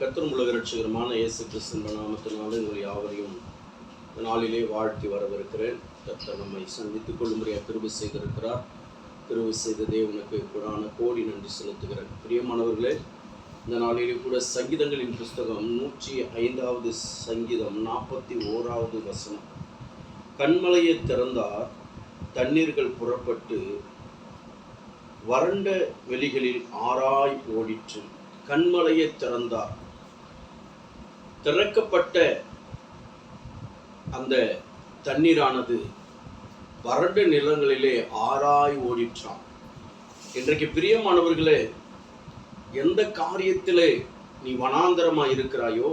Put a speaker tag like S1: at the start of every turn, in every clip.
S1: கர்த்தரும் உலக ரட்சகருமான இயேசு கிறிஸ்துவின் நாமத்தினாலே உங்கள் யாவரையும் இந்த நாளிலே வாழ்த்தி வரவிருக்கிறேன். கர்த்தர் நம்மை சந்தித்துக் கொள்ளும்படியாக கிருபை செய்திருக்கிறார். கிருபை செய்த தேவனுக்கு கூடான கோடி நன்றி செலுத்துகிறேன். பிரியமானவர்களே, இந்த நாளிலே கூட சங்கீதங்களின் புஸ்தகம் 105வது சங்கீதம் 41வது வசனம். கண்மலையை திறந்தார், தண்ணீர்கள் புறப்பட்டு வறண்ட வெளிகளில் ஆராய் ஓடிற்று. கண்மலையை திறந்தார், திறக்கப்பட்ட அந்த தண்ணீரானது வறண்ட நிலங்களிலே ஆராய் ஓடிற்றான். இன்றைக்கு பிரியமானவர்களே, எந்த காரியத்திலே நீ வனாந்தரமாய் இருக்கிறாயோ,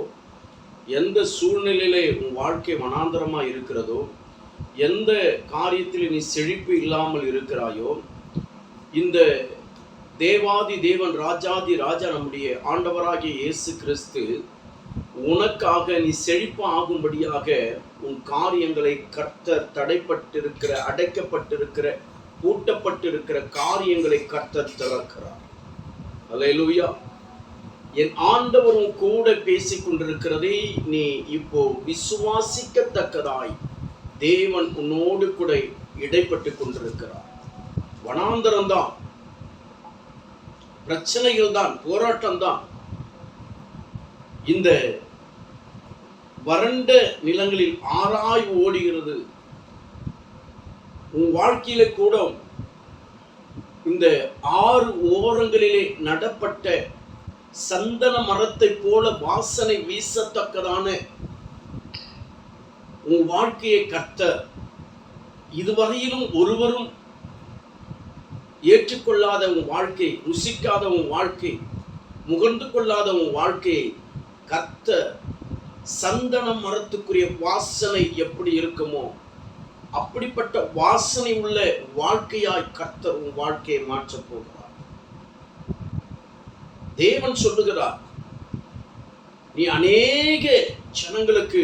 S1: எந்த சூழ்நிலையிலே உன் வாழ்க்கை வனாந்தரமாய் இருக்கிறதோ, எந்த காரியத்தில் நீ செழிப்பு இல்லாமல் இருக்கிறாயோ, இந்த தேவாதி தேவன் ராஜாதி ராஜா நம்முடைய ஆண்டவராகிய இயேசு கிறிஸ்து உனக்காக நீ செழிப்பு ஆகும்படியாக உன் காரியங்களை கர்த்தர் தடைப்பட்டிருக்கிற, அடைக்கப்பட்டிருக்கிற, பூட்டப்பட்டிருக்கிற காரியங்களை கர்த்தர் திறக்கிறார். அல்லேலூயா. என் ஆண்டவர் உன் கூட பேசிக் கொண்டிருக்கிறதை நீ இப்போ விசுவாசிக்கத்தக்கதாய் தேவன் உன்னோடு கூட இடைப்பட்டு கொண்டிருக்கிறார். வனாந்தரம்தான், பிரச்சனைகள் தான், போராட்டம் தான். இந்த வறண்ட நிலங்களில் ஆராய் ஓடுகிறது. உன் வாழ்க்கையில கூட இந்த ஆறு ஓரங்களிலே நடப்பட்ட சந்தன மரத்தை போல வாசனை வீசத்தக்கதான உன் வாழ்க்கையை கர்த்தர் இதுவரையிலும் ஒருவரும் ஏற்றுக்கொள்ளாத உன் வாழ்க்கை, ருசிக்காத உன் வாழ்க்கை, முகர்ந்து கொள்ளாத உன் வாழ்க்கையை கர்த்தர் சந்தன மரத்துக்குரிய வாசனை எப்படி இருக்குமோ அப்படிப்பட்ட வாசனை உள்ள வாழ்க்கையாய் கர்த்தர் உன் வாழ்க்கையை மாற்றப் போகிறார். தேவன் சொல்லுகிறார், நீ அநேக ஜனங்களுக்கு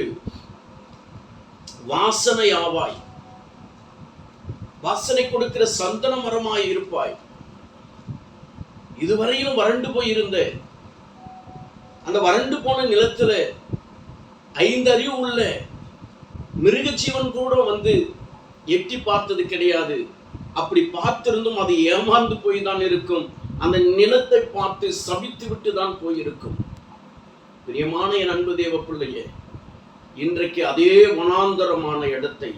S1: வாசனை ஆவாய், வாசனை கொடுக்கிற சந்தன மரமாய் இருப்பாய். இதுவரையிலும் வறண்டு போயிருந்த அந்த வறண்டு போன நிலத்துல 5 அறிவு உள்ள மிருக ஜீவன் கூட வந்து எட்டி பார்த்தது கிடையாது. அப்படி பார்த்திருந்தும் அது ஏமாந்து போய் தான் இருக்கும். அந்த நிலத்தை பார்த்து சபித்து விட்டு தான் போயிருக்கும். பிரியமான என் அன்பு தேவ பிள்ளையே, இன்றைக்கு அதே வனாந்தரமான இடத்தை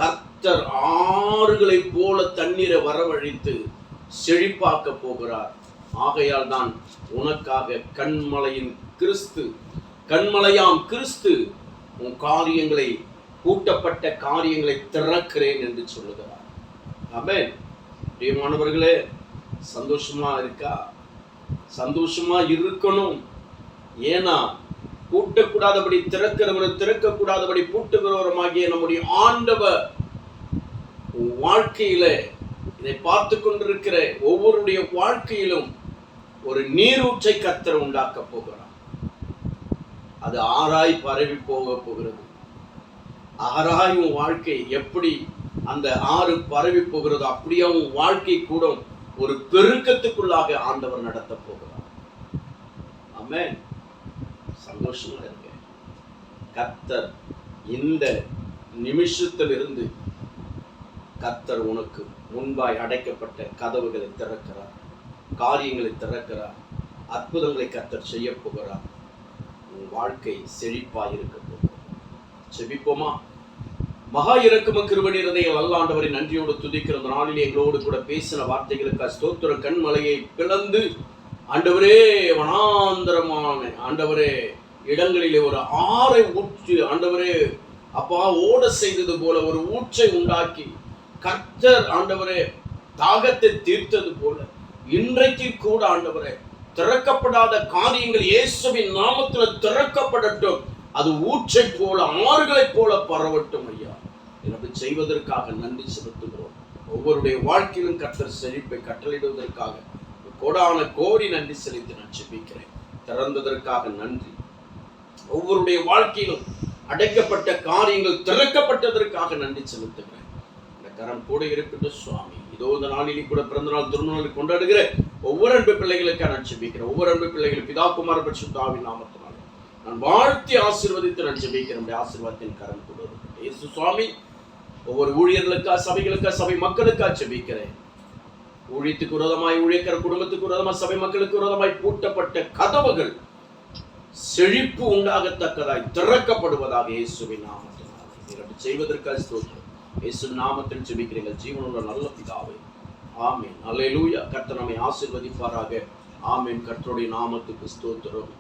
S1: கர்த்தர் ஆறுகளை போல தண்ணீரை வரவழைத்து செழிப்பாக்க போகிறார். ஆகையால் தான் உனக்காக கண்மலையாம் கிறிஸ்து உன் காரியங்களை, கூட்டப்பட்ட காரியங்களை திறக்கிறேன் என்று சொல்லுகிறார். ஆமென். பிரியமானவர்களே, சந்தோஷமா இருக்கா? சந்தோஷமா இருக்கணும். ஏன்னா பூட்டக்கூடாதபடி திறக்கிறவரும், திறக்கக்கூடாதபடி பூட்டுகிறவருமாகிய நம்முடைய ஆண்டவர் வாழ்க்கையில, இதை பார்த்து கொண்டிருக்கிற ஒவ்வொருடைய வாழ்க்கையிலும் ஒரு நீரூற்றை கர்த்தர் உண்டாக்க போகிறார். அது ஆராய் பரவி போக போகிறது. ஆராய் உன் வாழ்க்கை எப்படி அந்த ஆறு பரவி போகிறதோ அப்படியே உன் வாழ்க்கை கூட ஒரு பெருக்கத்துக்குள்ளாக ஆண்டவர் நடத்த போகிறார். ஆமென். சந்தோஷமா இருங்க. கர்த்தர் இந்த நிமிஷத்திலிருந்து கர்த்தர் உனக்கு முன்பாய் அடைக்கப்பட்ட கதவுகளை திறக்கிறார், காரியங்களை திறக்கிறார், அற்புதங்களை கர்த்தர் செய்ய போகிறார். உன் வாழ்க்கை செழிப்பாய் இருக்க போகிறது. செபிப்போமா? மகா இரக்கமும் கிருபை நிறைந்த நல்ல ஆண்டவரை நன்றியோடு துதிக்கிற நாளிலே எங்களோடு கூட பேசின வார்த்தைகளுக்கு ஸ்தோத்திரம். கண்மலையை பிளந்து ஆண்டவரே, வனாந்தரமான ஆண்டவரே இடங்களிலே ஒரு ஆறை ஊற்று ஆண்டவரே அப்பா ஓட செய்தது போல ஒரு ஊற்றை உண்டாக்கி கர்த்தர் ஆண்டவரே தாகத்தை தீர்த்தது போல இன்றைக்கு கூட ஆண்டவரே திறக்கப்படாத காரியங்கள் இயேசுவின் நாமத்தில் திறக்கப்படட்டும். அது ஊற்றை போல, ஆறுகளை போல பரவட்டும். ஐயா, எனக்கு செய்வதற்காக நன்றி செலுத்துகிறோம். ஒவ்வொருடைய வாழ்க்கையிலும் கர்த்தர் செழிப்பை கட்டளையிடுவதற்காக கோடான கோடி நன்றி செலுத்தி நான் ஜெபிக்கிறேன். திறந்ததற்காக நன்றி. ஒவ்வொருடைய வாழ்க்கையிலும் அடைக்கப்பட்ட காரியங்கள் திறக்கப்பட்டதற்காக நன்றி செலுத்துகிறேன். இந்த கரம் கூட இருக்கட்டும் சுவாமி. இதோ இந்த நாளிலே கூட பிறந்த நாள் திருநாள் கொண்டாடுகிற ஒவ்வொரு அன்பு பிள்ளைகளுக்காக நான் ஜெபிக்கிறேன். ஒவ்வொரு அன்பு பிள்ளைகளும் பிதா குமார பரிசுத்த ஆவியின் நாமத்தினாலே நான் வாழ்த்தி ஆசீர்வதித்து நான் ஜெபிக்கிறேன். ஆசீர்வாதத்தின் கரம் கொண்டு இருக்கட்டும். இயேசு சுவாமி, ஒவ்வொரு ஊழியர்களுக்கா, சபைகளுக்கா, சபை மக்களுக்கா ஜெபிக்கிறேன். ஊழியத்துக்கு விரோதமாய், ஊழியக்கார குடும்பத்துக்கு விரோதமாய், சபை மக்களுக்கு விரோதமாய் பூட்டப்பட்ட கதவுகள் செழிப்பு உண்டாகத்தக்கதாய் திறக்கப்படுவதாக இயேசுவின் நாமத்தினாலே நீர் செய்வதற்காக ஸ்தோத்திரம். இயேசு நாமத்தில் ஜெபிக்கிறீர்கள் ஜீவனுள்ள நல்ல பிதாவே, ஆமென். அல்லேலூயா. கர்த்தர் நம்மை ஆசீர்வதிப்பாராக. ஆமென். கர்த்தருடைய நாமத்துக்கு ஸ்தோத்திரம்.